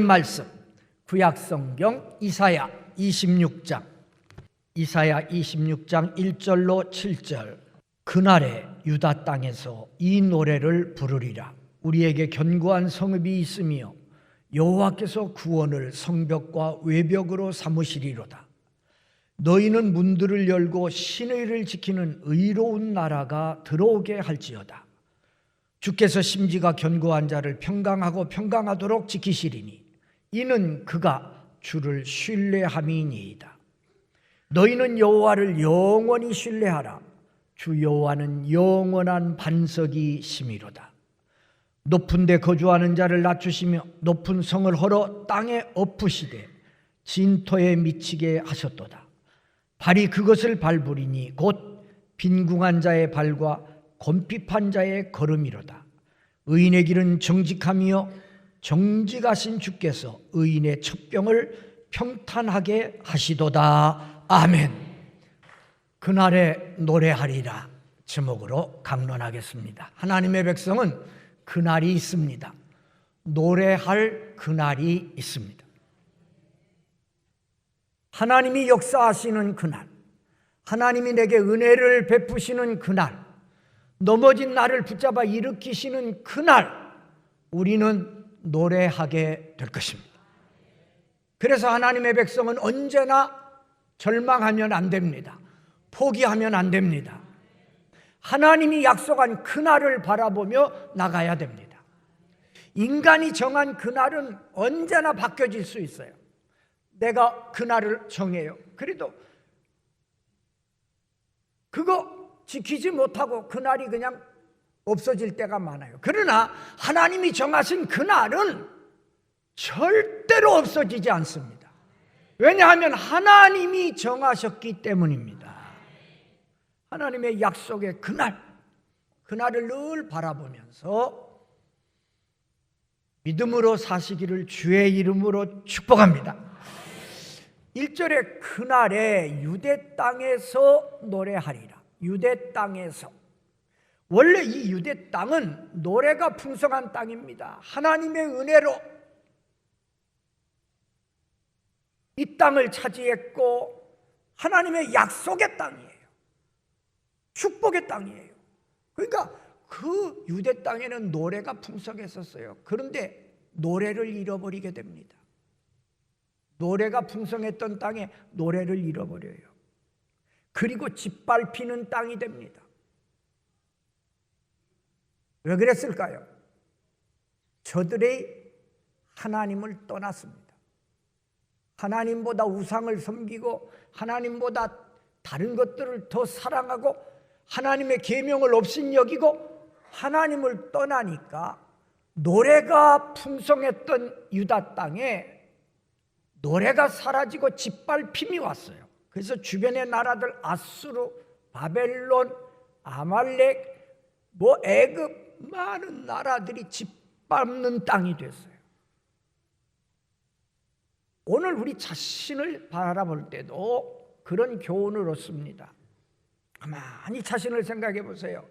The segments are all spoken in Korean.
말씀 구약성경 이사야 26장 1절로 7절. 그날에 유다 땅에서 이 노래를 부르리라. 우리에게 견고한 성읍이 있으며 여호와께서 구원을 성벽과 외벽으로 삼으시리로다. 너희는 문들을 열고 신의를 지키는 의로운 나라가 들어오게 할지어다. 주께서 심지가 견고한 자를 평강하고 평강하도록 지키시리니 이는 그가 주를 신뢰함이니이다. 너희는 여호와를 영원히 신뢰하라. 주 여호와는 영원한 반석이 심이로다. 높은 데 거주하는 자를 낮추시며 높은 성을 헐어 땅에 엎으시되 진토에 미치게 하셨도다. 발이 그것을 밟으리니 곧 빈궁한 자의 발과 곰핍한 자의 걸음이로다. 의인의 길은 정직함이요 정직하신 주께서 의인의 첩병을 평탄하게 하시도다. 아멘. 그날에 노래하리라 제목으로 강론하겠습니다. 하나님의 백성은 그날이 있습니다. 노래할 그날이 있습니다. 하나님이 역사하시는 그날, 하나님이 내게 은혜를 베푸시는 그날, 넘어진 나를 붙잡아 일으키시는 그날 우리는 노래하게 될 것입니다. 그래서 하나님의 백성은 언제나 절망하면 안 됩니다. 포기하면 안 됩니다. 하나님이 약속한 그날을 바라보며 나가야 됩니다. 인간이 정한 그날은 언제나 바뀌어질 수 있어요. 내가 그날을 정해요. 그래도 그거 지키지 못하고 그날이 그냥 없어질 때가 많아요. 그러나 하나님이 정하신 그날은 절대로 없어지지 않습니다. 왜냐하면 하나님이 정하셨기 때문입니다. 하나님의 약속의 그날을 늘 바라보면서 믿음으로 사시기를 주의 이름으로 축복합니다. 1절에 그날에 유대 땅에서 노래하리라. 유대 땅에서. 원래 이 유대 땅은 노래가 풍성한 땅입니다. 하나님의 은혜로 이 땅을 차지했고 하나님의 약속의 땅이에요. 축복의 땅이에요. 그러니까 그 유대 땅에는 노래가 풍성했었어요. 그런데 노래를 잃어버리게 됩니다. 노래가 풍성했던 땅에 노래를 잃어버려요. 그리고 짓밟히는 땅이 됩니다. 왜 그랬을까요? 저들이 하나님을 떠났습니다. 하나님보다 우상을 섬기고 하나님보다 다른 것들을 더 사랑하고 하나님의 계명을 업신여기고 하나님을 떠나니까 노래가 풍성했던 유다 땅에 노래가 사라지고 짓밟힘이 왔어요. 그래서 주변의 나라들 아수르, 바벨론, 아말렉, 애굽 많은 나라들이 짓밟는 땅이 됐어요. 오늘 우리 자신을 바라볼 때도 그런 교훈을 얻습니다. 가만히 자신을 생각해 보세요.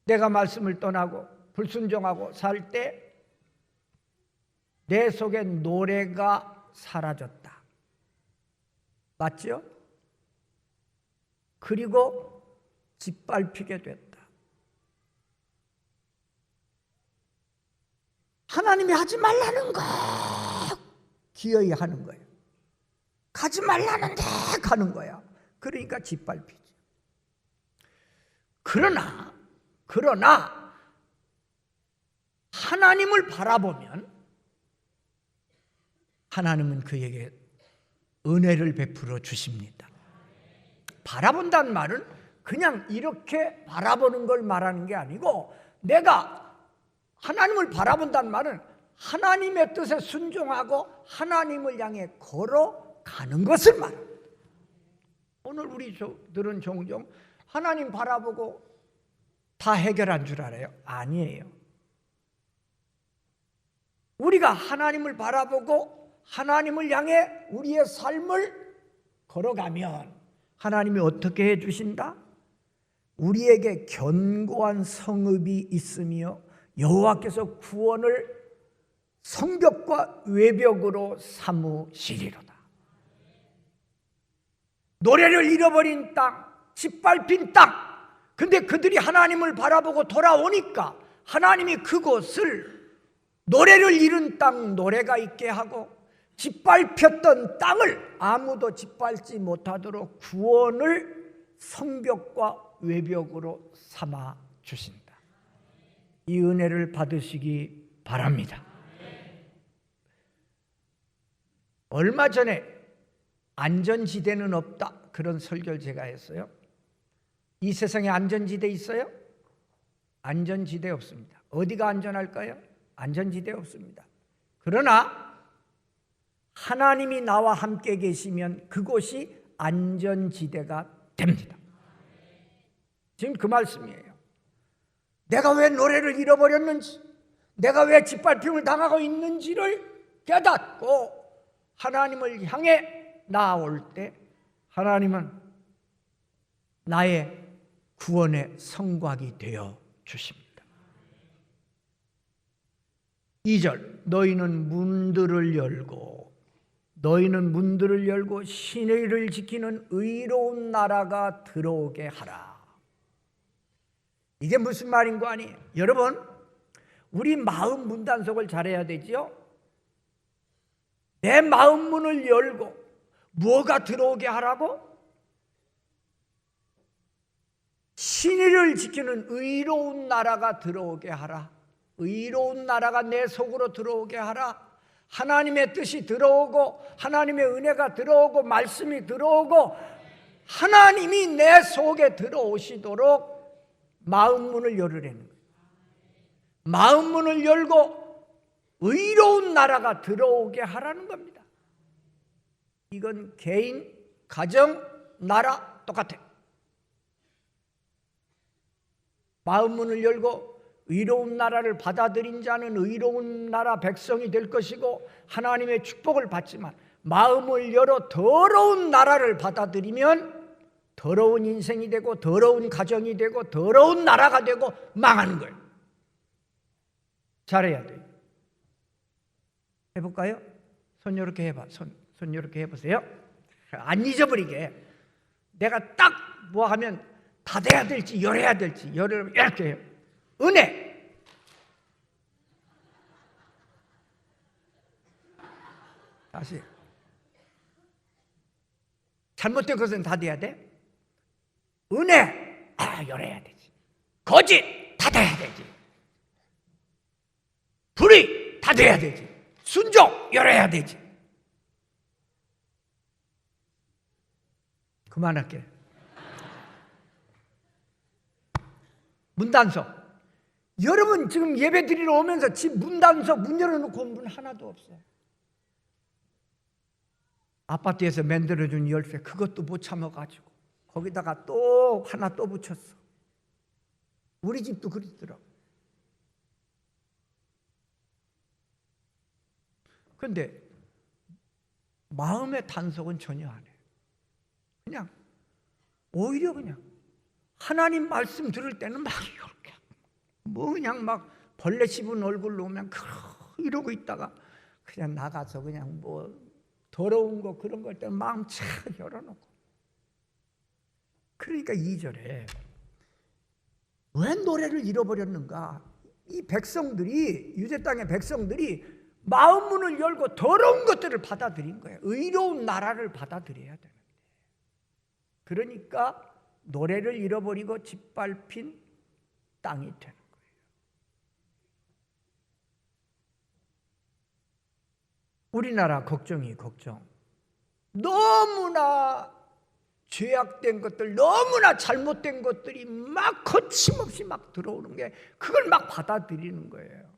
내가 말씀을 떠나고 불순종하고 살 때 내 속에 노래가 사라졌다. 맞죠? 그리고 짓밟히게 됐다. 하나님이 하지 말라는 거 기어이 하는 거예요. 가지 말라는데 가는 거야. 그러니까 짓밟히지. 그러나 하나님을 바라보면 하나님은 그에게 은혜를 베풀어 주십니다. 바라본다는 말은 그냥 이렇게 바라보는 걸 말하는 게 아니고 내가 하나님을 바라본다는 말은 하나님의 뜻에 순종하고 하나님을 향해 걸어가는 것을 말합니다. 오늘 우리들은 종종 하나님 바라보고 다 해결한 줄 알아요? 아니에요. 우리가 하나님을 바라보고 하나님을 향해 우리의 삶을 걸어가면 하나님이 어떻게 해주신다? 우리에게 견고한 성읍이 있으며 여호와께서 구원을 성벽과 외벽으로 삼으시리로다. 노래를 잃어버린 땅, 짓밟힌 땅. 근데 그들이 하나님을 바라보고 돌아오니까 하나님이 그곳을 노래를 잃은 땅, 노래가 있게 하고 짓밟혔던 땅을 아무도 짓밟지 못하도록 구원을 성벽과 외벽으로 삼아 주신다. 이 은혜를 받으시기 바랍니다. 얼마 전에 안전지대는 없다, 그런 설교를 제가 했어요. 이 세상에 안전지대 있어요? 안전지대 없습니다. 어디가 안전할까요? 안전지대 없습니다. 그러나 하나님이 나와 함께 계시면 그곳이 안전지대가 됩니다. 지금 그 말씀이에요. 내가 왜 노래를 잃어버렸는지, 내가 왜 짓밟힘을 당하고 있는지를 깨닫고 하나님을 향해 나아올 때 하나님은 나의 구원의 성곽이 되어 주십니다. 2절, 너희는 문들을 열고 신의를 지키는 의로운 나라가 들어오게 하라. 이게 무슨 말인 거 아니에요? 여러분, 우리 마음 문단속을 잘해야 되지요. 내 마음 문을 열고 뭐가 들어오게 하라고? 신의를 지키는 의로운 나라가 들어오게 하라. 의로운 나라가 내 속으로 들어오게 하라. 하나님의 뜻이 들어오고 하나님의 은혜가 들어오고 말씀이 들어오고 하나님이 내 속에 들어오시도록 마음 문을 열으라는 거예요. 마음 문을 열고 의로운 나라가 들어오게 하라는 겁니다. 이건 개인, 가정, 나라 똑같아요. 마음 문을 열고 의로운 나라를 받아들인 자는 의로운 나라 백성이 될 것이고 하나님의 축복을 받지만, 마음을 열어 더러운 나라를 받아들이면 더러운 인생이 되고 더러운 가정이 되고 더러운 나라가 되고 망하는 거예요. 잘해야 돼요. 해볼까요? 손 이렇게 해봐. 손 이렇게 해보세요. 안 잊어버리게. 내가 딱 뭐 하면 닫아야 될지 열어야 될지, 열으면 이렇게 해요. 은혜. 다시. 잘못된 것은 닫아야 돼. 은혜. 열어야 되지. 거짓. 닫아야 되지. 불의. 닫아야 되지. 순종. 열어야 되지. 그만할게. 문단속. 여러분 지금 예배 드리러 오면서 집 문단속 문 열어놓고 온 분 하나도 없어요. 아파트에서 만들어준 열쇠 그것도 못 참아가지고 거기다가 또 하나 또 붙였어. 우리 집도 그러더라고. 그런데 마음의 단속은 전혀 안 해요. 그냥 오히려 그냥 하나님 말씀 들을 때는 막 이렇게 그냥 막 벌레 씹은 얼굴로 오면 이러고 있다가 그냥 나가서 그냥 더러운 거 그런 걸 때는 마음 착 열어놓고. 그러니까 2절에 왜 노래를 잃어버렸는가? 이 백성들이, 유대 땅의 백성들이 마음 문을 열고 더러운 것들을 받아들인 거예요. 의로운 나라를 받아들여야 되는데. 그러니까 노래를 잃어버리고 짓밟힌 땅이 되는 거예요. 우리나라 걱정. 너무나 죄악된 것들, 너무나 잘못된 것들이 막 거침없이 막 들어오는 게, 그걸 막 받아들이는 거예요.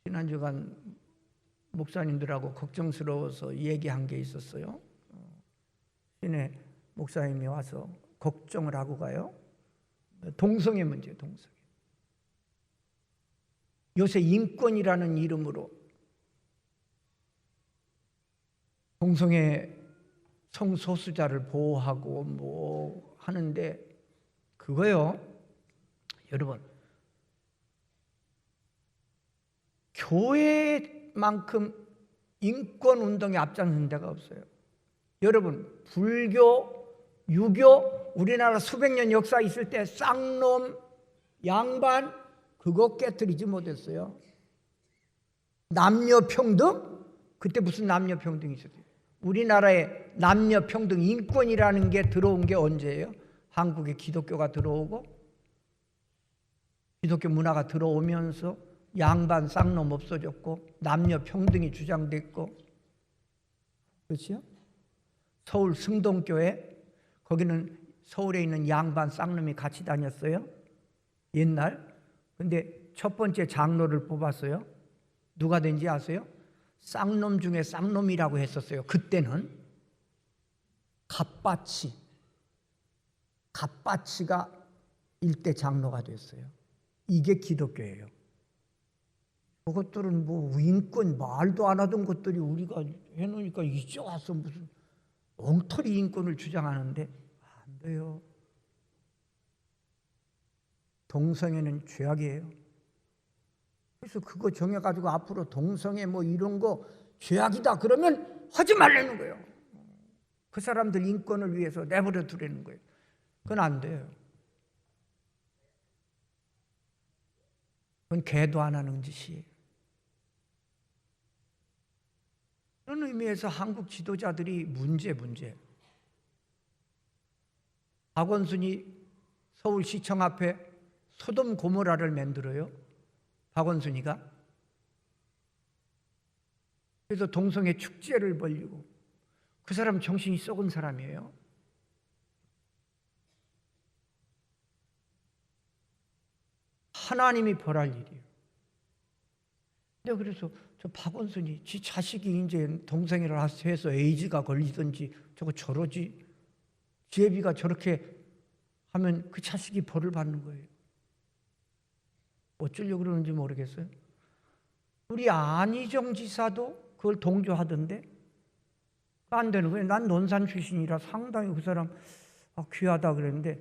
지난주간 목사님들하고 걱정스러워서 얘기한 게 있었어요. 시내 목사님이 와서 걱정을 하고 가요. 동성애 문제예요. 동성애. 요새 인권이라는 이름으로 동성애 성소수자를 보호하고 하는데, 그거요, 여러분, 교회만큼 인권 운동에 앞장선 데가 없어요. 여러분, 불교, 유교, 우리나라 수백 년 역사 있을 때 쌍놈, 양반 그거 깨뜨리지 못했어요. 남녀평등? 그때 무슨 남녀평등이 있었어요? 우리나라에 남녀평등 인권이라는 게 들어온 게 언제예요? 한국에 기독교가 들어오고 기독교 문화가 들어오면서 양반 쌍놈 없어졌고 남녀평등이 주장됐고, 그렇죠? 서울 승동교회, 거기는 서울에 있는 양반 쌍놈이 같이 다녔어요 옛날. 근데 첫 번째 장로를 뽑았어요. 누가 된지 아세요? 쌍놈 중에 쌍놈이라고 했었어요. 그때는 갓바치가 일대 장로가 됐어요. 이게 기독교예요. 그것들은 뭐 인권 말도 안 하던 것들이 우리가 해놓으니까 이제 와서 무슨 엉터리 인권을 주장하는데 안 돼요. 동성애는 죄악이에요. 그래서 그거 정해가지고 앞으로 동성애 뭐 이런 거 죄악이다 그러면 하지 말라는 거예요. 그 사람들 인권을 위해서 내버려 두라는 거예요. 그건 안 돼요. 그건 개도 안 하는 짓이에요. 그런 의미에서 한국 지도자들이 문제. 박원순이 서울시청 앞에 소돔 고모라를 만들어요. 박원순이가. 그래서 동성애 축제를 벌이고, 그 사람 정신이 썩은 사람이에요. 하나님이 벌할 일이에요. 근데 그래서 저 박원순이 지 자식이 이제 동성애를 해서 에이즈가 걸리든지 저러지, 지혜비가 저렇게 하면 그 자식이 벌을 받는 거예요. 어쩌려고 그러는지 모르겠어요. 우리 안희정 지사도 그걸 동조하던데 안 되는 거예요. 난 논산 출신이라 상당히 그 사람 귀하다 그랬는데,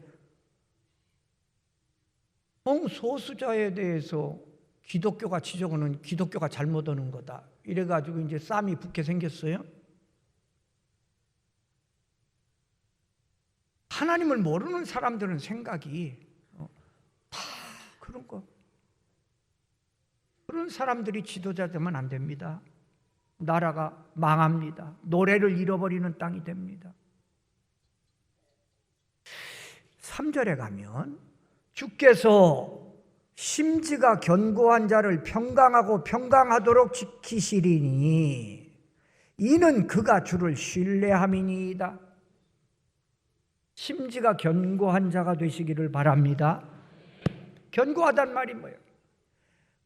성소수자에 대해서 기독교가 지적하는 기독교가 잘못 오는 거다 이래가지고 이제 싸움이 붙게 생겼어요. 하나님을 모르는 사람들은 생각이 다 그런 거. 그런 사람들이 지도자 되면 안 됩니다. 나라가 망합니다. 노래를 잃어버리는 땅이 됩니다. 3절에 가면 주께서 심지가 견고한 자를 평강하고 평강하도록 지키시리니 이는 그가 주를 신뢰함이니이다. 심지가 견고한 자가 되시기를 바랍니다. 견고하단 말이 뭐예요?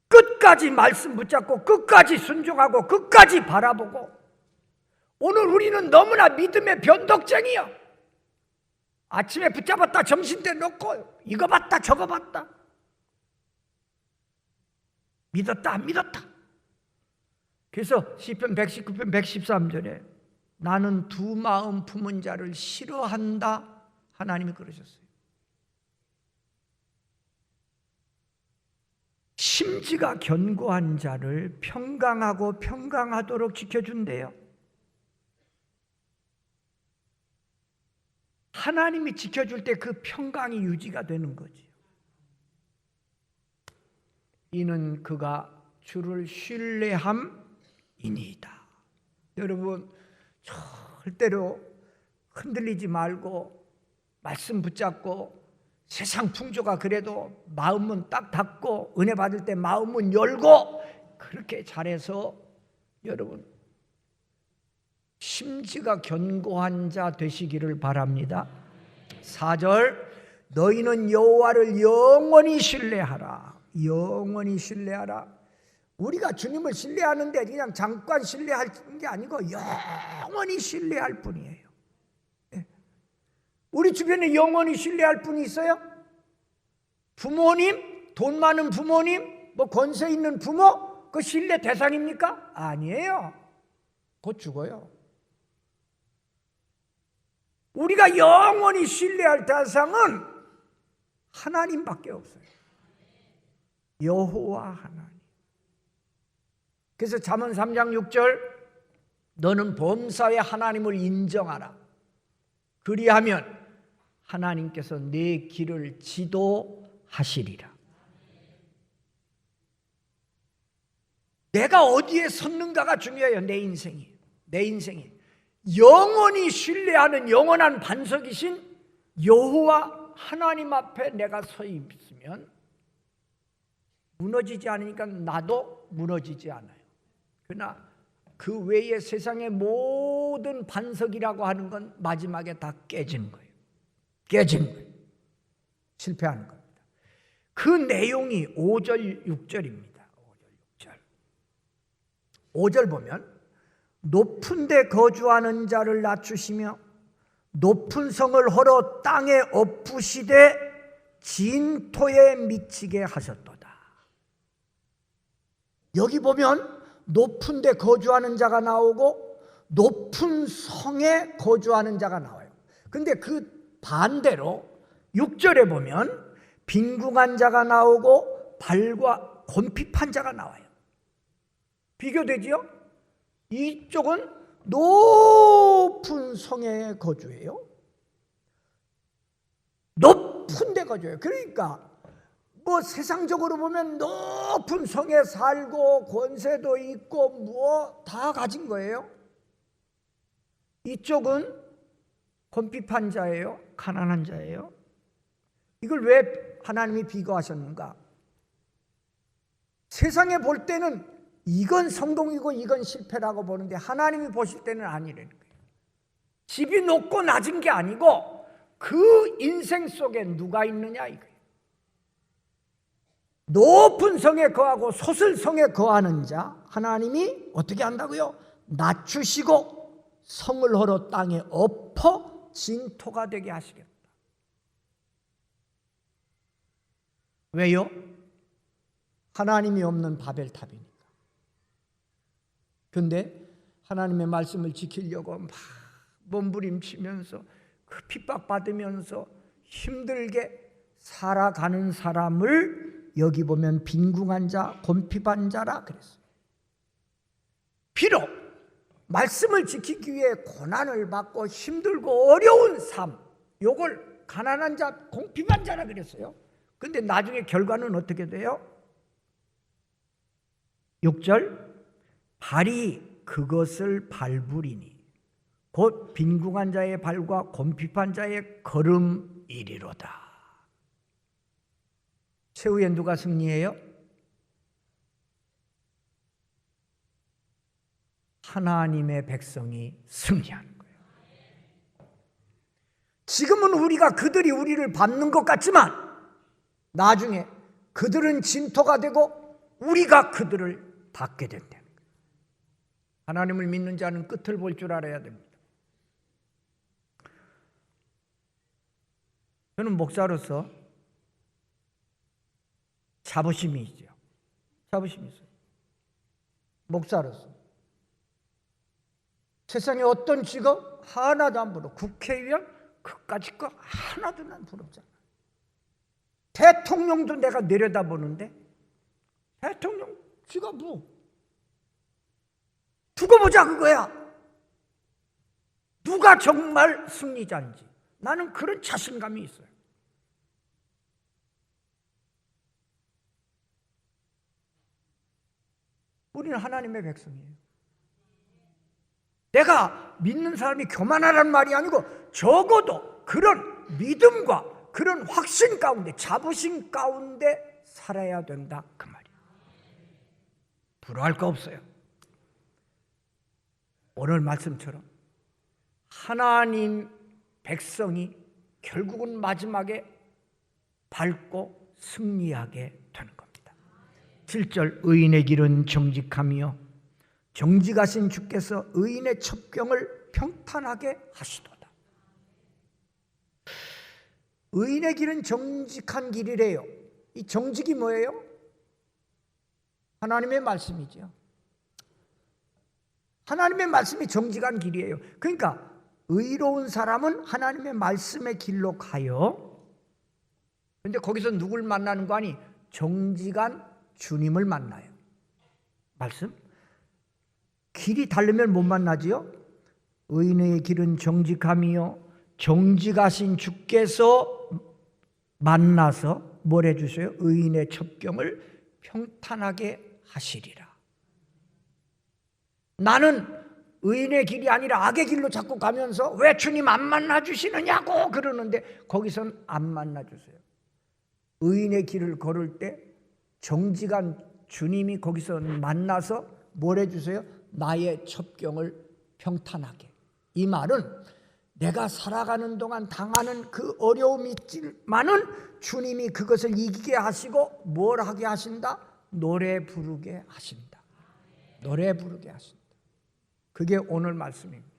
끝까지 말씀 붙잡고 끝까지 순종하고 끝까지 바라보고. 오늘 우리는 너무나 믿음의 변덕쟁이야. 아침에 붙잡았다 점심때 놓고 이거 봤다 저거 봤다, 믿었다 안 믿었다. 그래서 시편 119편 113절에 나는 두 마음 품은 자를 싫어한다 하나님이 그러셨어요. 심지가 견고한 자를 평강하고 평강하도록 지켜준대요. 하나님이 지켜줄 때 그 평강이 유지가 되는 거지. 이는 그가 주를 신뢰함이니이다. 여러분, 절대로 흔들리지 말고 말씀 붙잡고, 세상 풍조가 그래도 마음은 딱 닫고 은혜 받을 때 마음은 열고, 그렇게 잘해서 여러분 심지가 견고한 자 되시기를 바랍니다. 4절 너희는 여호와를 영원히 신뢰하라. 영원히 신뢰하라. 우리가 주님을 신뢰하는데 그냥 잠깐 신뢰하는 게 아니고 영원히 신뢰할 뿐이에요. 우리 주변에 영원히 신뢰할 분이 있어요? 부모님? 돈 많은 부모님? 뭐 권세 있는 부모? 그 신뢰 대상입니까? 아니에요. 곧 죽어요. 우리가 영원히 신뢰할 대상은 하나님밖에 없어요. 여호와 하나님. 그래서 잠언 3장 6절 너는 범사에 하나님을 인정하라. 그리하면 하나님께서 내 길을 지도하시리라. 내가 어디에 섰는가가 중요해요. 내 인생이 영원히 신뢰하는 영원한 반석이신 여호와 하나님 앞에 내가 서 있으면 무너지지 않으니까 나도 무너지지 않아요. 그러나 그 외에 세상의 모든 반석이라고 하는 건 마지막에 다 깨지는 거예요. 실패하는 겁니다. 그 내용이 5절 6절입니다. 5절 보면 높은 데 거주하는 자를 낮추시며 높은 성을 헐어 땅에 엎으시되 진토에 미치게 하셨도다. 여기 보면 높은 데 거주하는 자가 나오고 높은 성에 거주하는 자가 나와요. 근데 그 반대로 6절에 보면 빈궁한 자가 나오고 발과 곰핍한 자가 나와요. 비교되지요? 이쪽은 높은 성에 거주해요. 높은 데 거주해요. 그러니까 뭐 세상적으로 보면 높은 성에 살고 권세도 있고 뭐 다 가진 거예요. 이쪽은 곰핍한 자예요. 가난한 자예요. 이걸 왜 하나님이 비교하셨는가? 세상에 볼 때는 이건 성공이고 이건 실패라고 보는데 하나님이 보실 때는 아니라는 거예요. 집이 높고 낮은 게 아니고 그 인생 속에 누가 있느냐 이거예요. 높은 성에 거하고 소설성에 거하는 자 하나님이 어떻게 한다고요? 낮추시고 성을 헐어 땅에 엎어 진토가 되게 하시겠다. 왜요? 하나님이 없는 바벨탑이니까. 그런데 하나님의 말씀을 지키려고 막 몸부림치면서 그 핍박받으면서 힘들게 살아가는 사람을 여기 보면 빈궁한 자, 곰핍한 자라 그랬어요. 비록 말씀을 지키기 위해 고난을 받고 힘들고 어려운 삶, 요걸 가난한 자, 곰핍한 자라 그랬어요. 근데 나중에 결과는 어떻게 돼요? 6절 발이 그것을 밟으리니 곧 빈궁한 자의 발과 곰핍한 자의 걸음이리로다. 최후에 누가 승리해요? 하나님의 백성이 승리하는 거예요. 지금은 우리가 그들이 우리를 밟는 것 같지만 나중에 그들은 진토가 되고 우리가 그들을 밟게 된다는 거예요. 하나님을 믿는 자는 끝을 볼 줄 알아야 됩니다. 저는 목사로서 자부심이 있죠. 자부심이 있어요. 목사로서 세상에 어떤 직업 하나도 안 부러워. 국회의원 그까짓 거 하나도 난 부럽잖아. 대통령도 내가 내려다보는데 대통령 쥐가 뭐 두고 보자 그거야. 누가 정말 승리자인지 나는 그런 자신감이 있어요. 우리는 하나님의 백성이에요. 내가 믿는 사람이 교만하라는 말이 아니고 적어도 그런 믿음과 그런 확신 가운데 자부심 가운데 살아야 된다 그 말이에요. 부러워할 거 없어요. 오늘 말씀처럼 하나님 백성이 결국은 마지막에 밝고 승리하게 되는 겁니다. 7절 의인의 길은 정직하며 정직하신 주께서 의인의 첩경을 평탄하게 하시도다. 의인의 길은 정직한 길이래요. 이 정직이 뭐예요? 하나님의 말씀이죠. 하나님의 말씀이 정직한 길이에요. 그러니까 의로운 사람은 하나님의 말씀의 길로 가요. 그런데 거기서 누굴 만나는 거 아니? 정직한 주님을 만나요. 말씀? 길이 다르면 못 만나지요. 의인의 길은 정직함이요 정직하신 주께서 만나서 뭘 해주세요? 의인의 첩경을 평탄하게 하시리라. 나는 의인의 길이 아니라 악의 길로 자꾸 가면서 왜 주님 안 만나주시느냐고 그러는데 거기선 안 만나주세요. 의인의 길을 걸을 때 정직한 주님이 거기서 만나서 뭘 해주세요? 나의 첩경을 평탄하게. 이 말은 내가 살아가는 동안 당하는 그 어려움이 있지만은 주님이 그것을 이기게 하시고 뭘 하게 하신다? 노래 부르게 하신다. 노래 부르게 하신다. 그게 오늘 말씀입니다.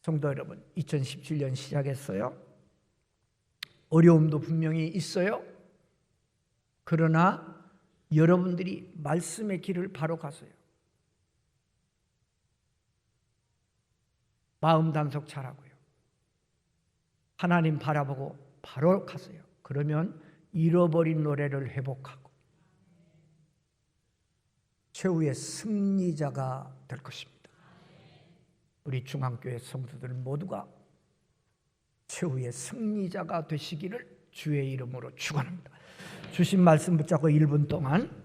성도 여러분, 2017년 시작했어요. 어려움도 분명히 있어요. 그러나 여러분들이 말씀의 길을 바로 가세요. 마음 단속 잘하고요. 하나님 바라보고 바로 가세요. 그러면 잃어버린 노래를 회복하고 최후의 승리자가 될 것입니다. 우리 중앙교회 성도들 모두가 최후의 승리자가 되시기를 주의 이름으로 축원합니다. 주신 말씀 붙잡고 1분 동안